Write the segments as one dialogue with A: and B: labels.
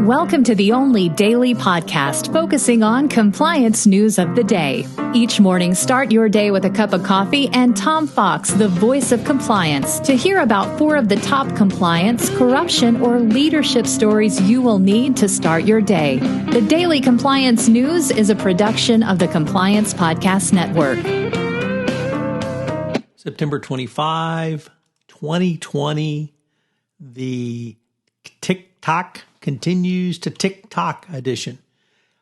A: Welcome to the only daily podcast focusing on compliance news of the day. Each morning, start your day with a cup of coffee and Tom Fox, the voice of compliance, to hear about 4 of the top compliance, corruption, or leadership stories you will need to start your day. The Daily Compliance News is a production of the Compliance Podcast Network.
B: September 25, 2020, the TikTok continues to TikTok edition.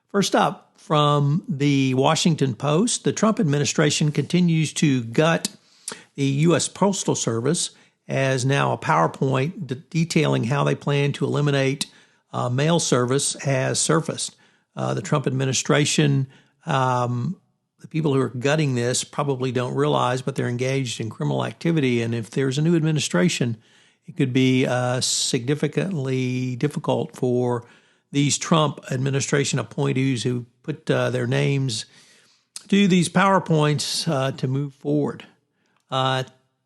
B: First up, from the Washington Post, the Trump administration continues to gut the U.S. Postal Service, as now a PowerPoint detailing how they plan to eliminate mail service has surfaced. The Trump administration, the people who are gutting this probably don't realize, but they're engaged in criminal activity. And if there's a new administration, it could be significantly difficult for these Trump administration appointees who put their names to these PowerPoints to move forward.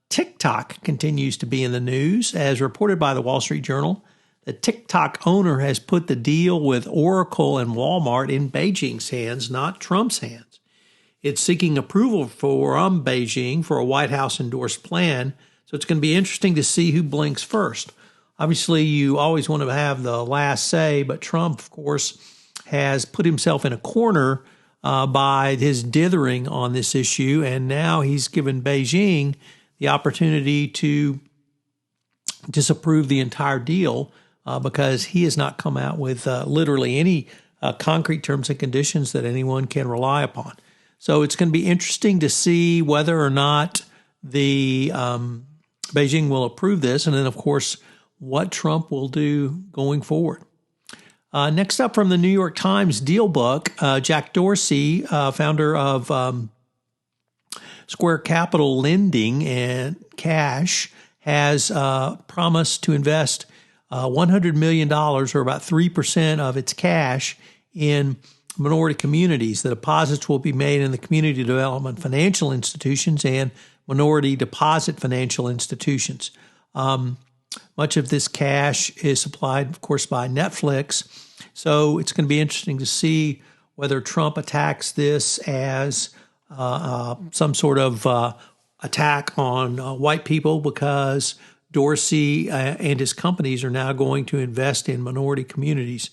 B: TikTok continues to be in the news. As reported by the Wall Street Journal, the TikTok owner has put the deal with Oracle and Walmart in Beijing's hands, not Trump's hands. It's seeking approval from Beijing for a White House-endorsed plan. So it's going to be interesting to see who blinks first. Obviously, you always want to have the last say, but Trump, of course, has put himself in a corner by his dithering on this issue, and now he's given Beijing the opportunity to disapprove the entire deal because he has not come out with literally any concrete terms and conditions that anyone can rely upon. So it's going to be interesting to see whether or not the Beijing will approve this, and then, of course, what Trump will do going forward. Next up, from the New York Times Deal Book, Jack Dorsey, founder of Square Capital Lending and Cash, has promised to invest $100 million, or about 3% of its cash, in minority communities. The deposits will be made in the community development financial institutions and minority deposit financial institutions. Much of this cash is supplied, of course, by Netflix. So it's going to be interesting to see whether Trump attacks this as some sort of attack on white people, because Dorsey and his companies are now going to invest in minority communities.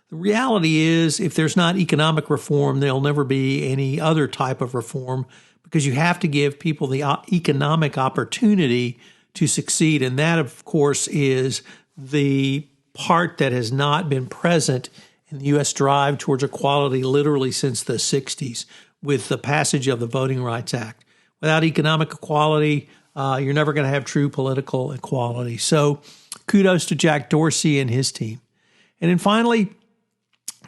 B: The reality is, if there's not economic reform, there'll never be any other type of reform, because you have to give people the economic opportunity to succeed. And that, of course, is the part that has not been present in the U.S. drive towards equality literally since the 60s with the passage of the Voting Rights Act. Without economic equality, you're never going to have true political equality. So kudos to Jack Dorsey and his team. And then finally,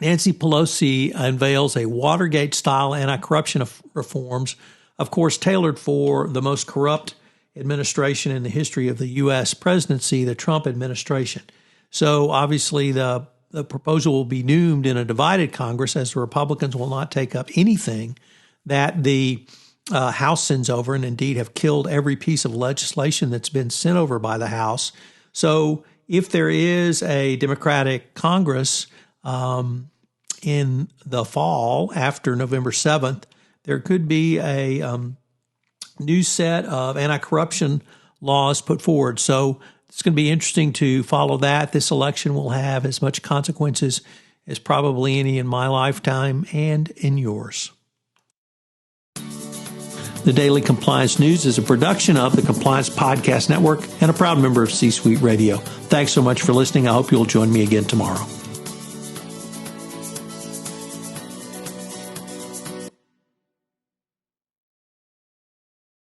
B: Nancy Pelosi unveils a Watergate-style anti-corruption reforms, of course, tailored for the most corrupt administration in the history of the U.S. presidency, the Trump administration. So obviously the proposal will be doomed in a divided Congress, as the Republicans will not take up anything that the House sends over, and indeed have killed every piece of legislation that's been sent over by the House. So if there is a Democratic Congress in the fall after November 7th, there could be a new set of anti-corruption laws put forward. So it's going to be interesting to follow that. This election will have as much consequences as probably any in my lifetime and in yours. The Daily Compliance News is a production of the Compliance Podcast Network and a proud member of C-Suite Radio. Thanks so much for listening. I hope you'll join me again tomorrow.